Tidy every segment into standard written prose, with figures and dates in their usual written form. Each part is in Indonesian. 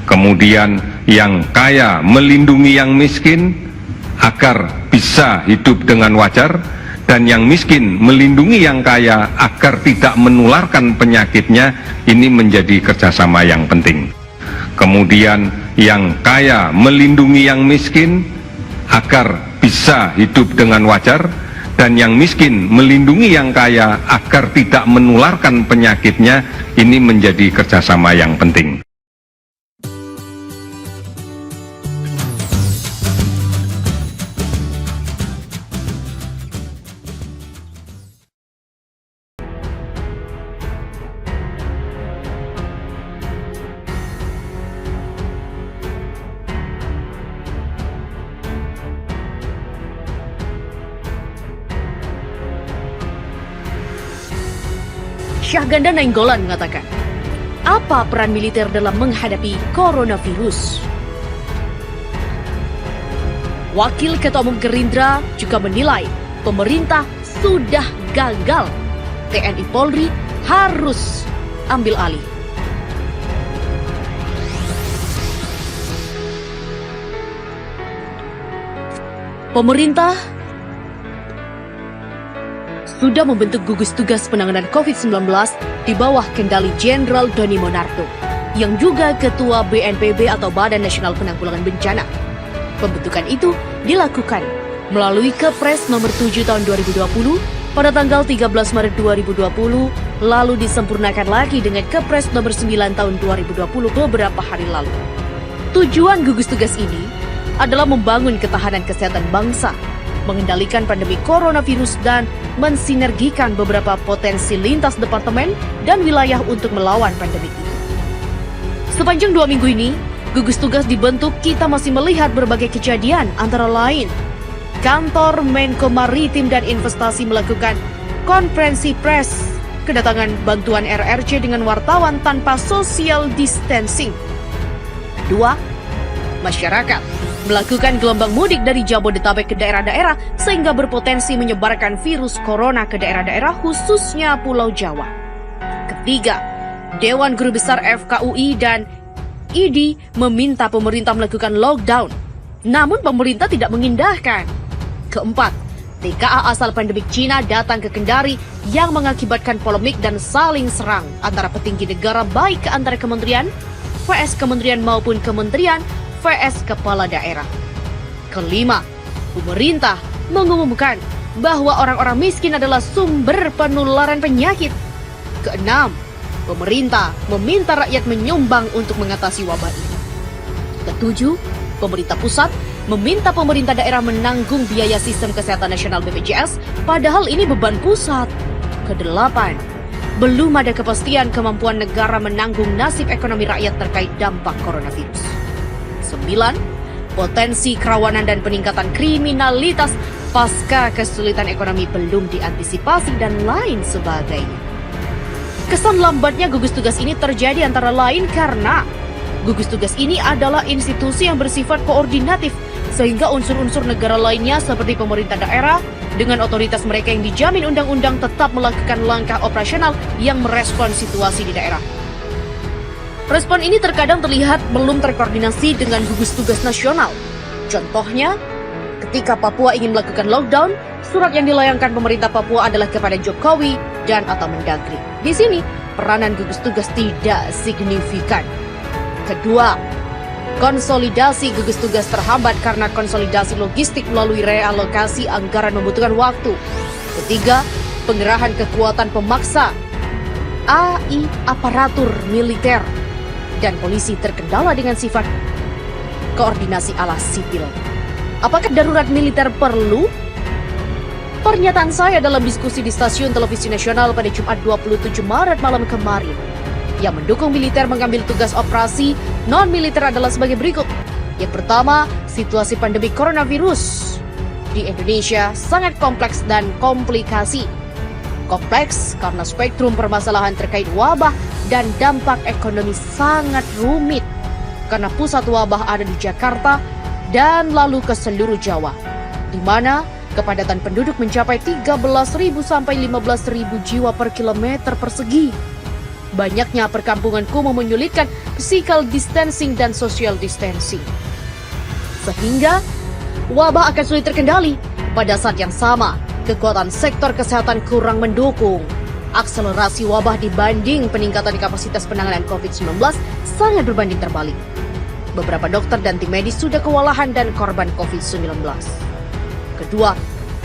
Kemudian yang kaya melindungi yang miskin agar bisa hidup dengan wajar, dan yang miskin melindungi yang kaya agar tidak menularkan penyakitnya. Ini menjadi kerjasama yang penting. Kemudian yang kaya melindungi yang miskin agar bisa hidup dengan wajar, dan yang miskin melindungi yang kaya agar tidak menularkan penyakitnya. Ini menjadi kerjasama yang penting. Syahganda Nainggolan mengatakan, apa peran militer dalam menghadapi coronavirus? Wakil Ketua Umum Gerindra juga menilai pemerintah sudah gagal. TNI Polri harus ambil alih. Pemerintah sudah membentuk gugus tugas penanganan COVID-19 di bawah kendali Jenderal Doni Monardo, yang juga Ketua BNPB atau Badan Nasional Penanggulangan Bencana. Pembentukan itu dilakukan melalui Kepres nomor 7 tahun 2020 pada tanggal 13 Maret 2020, lalu disempurnakan lagi dengan Kepres nomor 9 tahun 2020 beberapa hari lalu. Tujuan gugus tugas ini adalah membangun ketahanan kesehatan bangsa, mengendalikan pandemi coronavirus, dan mensinergikan beberapa potensi lintas departemen dan wilayah untuk melawan pandemi itu. Sepanjang 2 minggu ini, gugus tugas dibentuk. Kita masih melihat berbagai kejadian, antara lain Kantor Menko Maritim dan Investasi melakukan konferensi pers, kedatangan bantuan RRC dengan wartawan tanpa social distancing. Kedua, masyarakat melakukan gelombang mudik dari Jabodetabek ke daerah-daerah sehingga berpotensi menyebarkan virus corona ke daerah-daerah khususnya Pulau Jawa. Ketiga, Dewan Guru Besar FKUI dan ID meminta pemerintah melakukan lockdown, namun pemerintah tidak mengindahkan. Keempat, TKA asal pandemik Cina datang ke Kendari yang mengakibatkan polemik dan saling serang antara petinggi negara, baik antara kementerian, vs kementerian maupun kementerian vs kepala daerah. Kelima, pemerintah mengumumkan bahwa orang-orang miskin adalah sumber penularan penyakit. Keenam, pemerintah meminta rakyat menyumbang untuk mengatasi wabah ini. Ketujuh, pemerintah pusat meminta pemerintah daerah menanggung biaya sistem kesehatan nasional BPJS, padahal ini beban pusat. Kedelapan, belum ada kepastian kemampuan negara menanggung nasib ekonomi rakyat terkait dampak coronavirus. 9. Potensi kerawanan dan peningkatan kriminalitas pasca kesulitan ekonomi belum diantisipasi dan lain sebagainya. Kesan lambatnya gugus tugas ini terjadi antara lain karena gugus tugas ini adalah institusi yang bersifat koordinatif, sehingga unsur-unsur negara lainnya seperti pemerintah daerah dengan otoritas mereka yang dijamin undang-undang tetap melakukan langkah operasional yang merespons situasi di daerah. Respon ini terkadang terlihat belum terkoordinasi dengan gugus tugas nasional. Contohnya, ketika Papua ingin melakukan lockdown, surat yang dilayangkan pemerintah Papua adalah kepada Jokowi dan atau Mendagri. Di sini, peranan gugus tugas tidak signifikan. Kedua, konsolidasi gugus tugas terhambat karena konsolidasi logistik melalui realokasi anggaran membutuhkan waktu. Ketiga, pengerahan kekuatan pemaksa AI aparatur militer dan polisi terkendala dengan sifat koordinasi ala sipil. Apakah darurat militer perlu? Pernyataan saya dalam diskusi di stasiun televisi nasional pada Jumat 27 Maret malam kemarin. Yang mendukung militer mengambil tugas operasi non-militer adalah sebagai berikut. Yang pertama, situasi pandemi coronavirus di Indonesia sangat kompleks dan komplikasi. Kompleks karena spektrum permasalahan terkait wabah dan dampak ekonomi sangat rumit karena pusat wabah ada di Jakarta dan lalu ke seluruh Jawa, di mana kepadatan penduduk mencapai 13.000 sampai 15.000 jiwa per kilometer persegi. banyaknya perkampungan kumuh menyulitkan physical distancing dan social distancing. Sehingga wabah akan sulit terkendali. Pada saat yang sama, kekuatan sektor kesehatan kurang mendukung. Akselerasi wabah dibanding peningkatan kapasitas penanganan COVID-19 sangat berbanding terbalik. Beberapa dokter dan tim medis sudah kewalahan dan korban COVID-19. Kedua,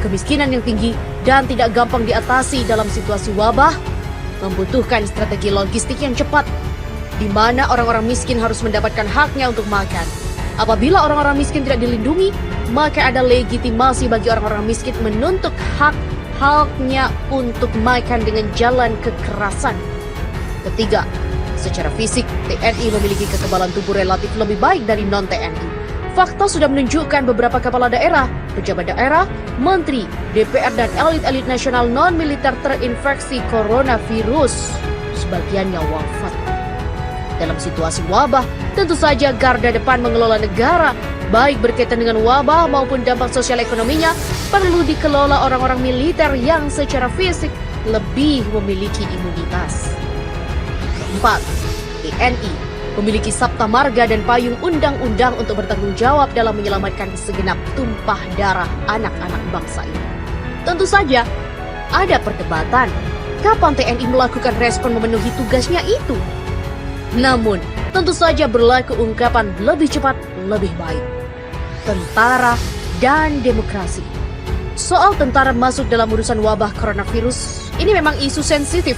kemiskinan yang tinggi dan tidak gampang diatasi dalam situasi wabah membutuhkan strategi logistik yang cepat, di mana orang-orang miskin harus mendapatkan haknya untuk makan. Apabila orang-orang miskin tidak dilindungi, maka ada legitimasi bagi orang-orang miskin menuntut haknya untuk makan dengan jalan kekerasan. Ketiga, secara fisik, TNI memiliki kekebalan tubuh relatif lebih baik dari non-TNI. Fakta sudah menunjukkan beberapa kepala daerah, pejabat daerah, menteri, DPR, dan elit-elit nasional non-militer terinfeksi coronavirus. Sebagiannya wafat. Dalam situasi wabah, tentu saja garda depan mengelola negara, baik berkaitan dengan wabah maupun dampak sosial ekonominya, perlu dikelola orang-orang militer yang secara fisik lebih memiliki imunitas. Keempat, TNI memiliki sabta marga dan payung undang-undang untuk bertanggung jawab dalam menyelamatkan segenap tumpah darah anak-anak bangsa ini. Tentu saja, ada perdebatan kapan TNI melakukan respon memenuhi tugasnya itu. Namun, tentu saja berlaku ungkapan lebih cepat, lebih baik. Tentara dan demokrasi. Soal tentara masuk dalam urusan wabah coronavirus, ini memang isu sensitif.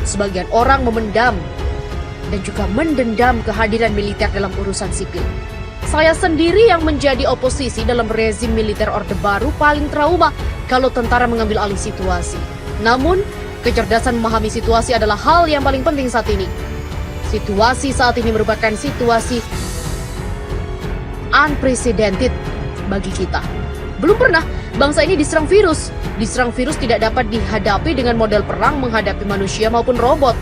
Sebagian orang memendam dan juga mendendam kehadiran militer dalam urusan sipil. Saya sendiri yang menjadi oposisi dalam rezim militer Orde Baru paling trauma kalau tentara mengambil alih situasi. Namun, kecerdasan memahami situasi adalah hal yang paling penting saat ini. Situasi saat ini merupakan situasi unprecedented bagi kita. Belum pernah bangsa ini diserang virus. Diserang virus tidak dapat dihadapi dengan model perang menghadapi manusia maupun robot.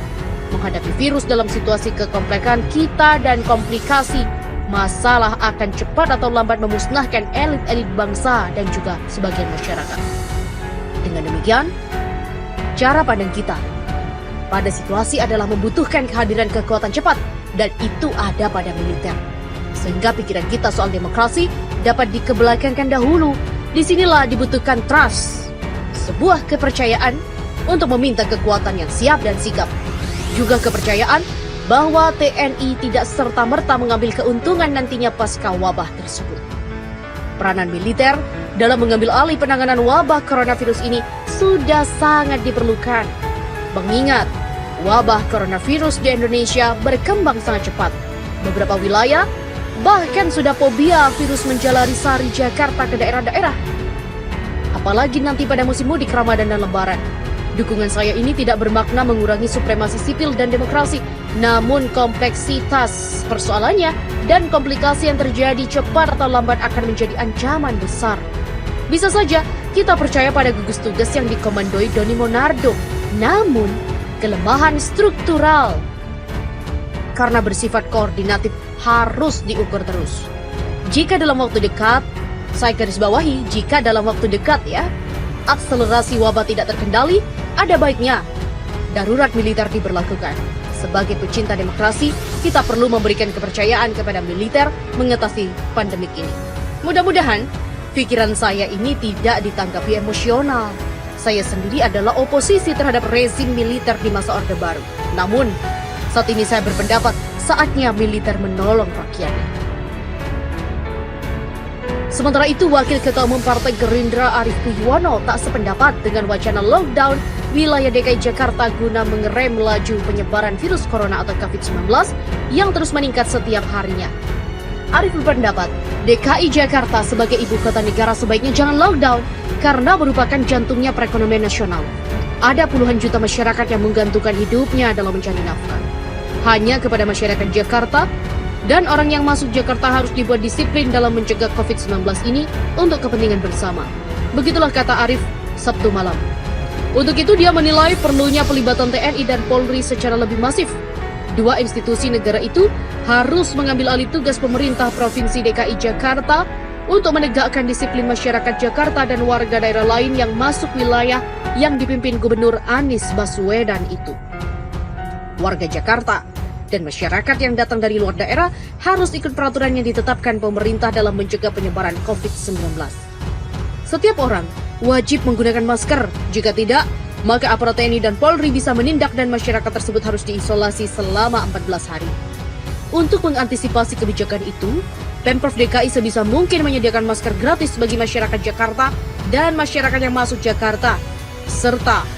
Menghadapi virus dalam situasi kekomplekan kita dan komplikasi, masalah akan cepat atau lambat memusnahkan elit-elit bangsa dan juga sebagian masyarakat. Dengan demikian, cara pandang kita pada situasi adalah membutuhkan kehadiran kekuatan cepat, dan itu ada pada militer. Sehingga pikiran kita soal demokrasi dapat dikebelakangkan dahulu. Disinilah dibutuhkan trust, sebuah kepercayaan untuk meminta kekuatan yang siap dan sigap. Juga kepercayaan bahwa TNI tidak serta-merta mengambil keuntungan nantinya pasca wabah tersebut. Peranan militer dalam mengambil alih penanganan wabah coronavirus ini sudah sangat diperlukan. Mengingat wabah coronavirus di Indonesia berkembang sangat cepat. Beberapa wilayah bahkan sudah fobia virus menjalari sari Jakarta ke daerah-daerah. Apalagi nanti pada musim mudik Ramadan dan Lebaran. Dukungan saya ini tidak bermakna mengurangi supremasi sipil dan demokrasi, namun kompleksitas persoalannya dan komplikasi yang terjadi cepat atau lambat akan menjadi ancaman besar. Bisa saja kita percaya pada gugus tugas yang dikomandoi Doni Monardo, namun kelemahan struktural karena bersifat koordinatif harus diukur terus. Jika dalam waktu dekat, saya garis bawahi, jika dalam waktu dekat ya, akselerasi wabah tidak terkendali, ada baiknya darurat militer diberlakukan. Sebagai pecinta demokrasi, kita perlu memberikan kepercayaan kepada militer mengatasi pandemik ini. Mudah-mudahan pikiran saya ini tidak ditanggapi emosional. Saya sendiri adalah oposisi terhadap rezim militer di masa Orde Baru. Namun, saat ini saya berpendapat saatnya militer menolong rakyatnya. Sementara itu, Wakil Ketua Umum Partai Gerindra Arief Puyono tak sependapat dengan wacana lockdown wilayah DKI Jakarta guna mengerem laju penyebaran virus corona atau COVID-19 yang terus meningkat setiap harinya. Arief berpendapat, DKI Jakarta sebagai ibu kota negara sebaiknya jangan lockdown karena merupakan jantungnya perekonomian nasional. Ada puluhan juta masyarakat yang menggantungkan hidupnya dalam mencari nafkah. Hanya kepada masyarakat Jakarta dan orang yang masuk Jakarta harus dibuat disiplin dalam mencegah COVID-19 ini untuk kepentingan bersama. Begitulah kata Arief Sabtu malam. Untuk itu dia menilai perlunya pelibatan TNI dan Polri secara lebih masif. Dua institusi negara itu harus mengambil alih tugas pemerintah Provinsi DKI Jakarta untuk menegakkan disiplin masyarakat Jakarta dan warga daerah lain yang masuk wilayah yang dipimpin Gubernur Anies Baswedan itu. warga Jakarta, dan masyarakat yang datang dari luar daerah harus ikut peraturan yang ditetapkan pemerintah dalam mencegah penyebaran COVID-19. Setiap orang wajib menggunakan masker. Jika tidak, maka aparat TNI dan Polri bisa menindak dan masyarakat tersebut harus diisolasi selama 14 hari. Untuk mengantisipasi kebijakan itu, Pemprov DKI sebisa mungkin menyediakan masker gratis bagi masyarakat Jakarta dan masyarakat yang masuk Jakarta, serta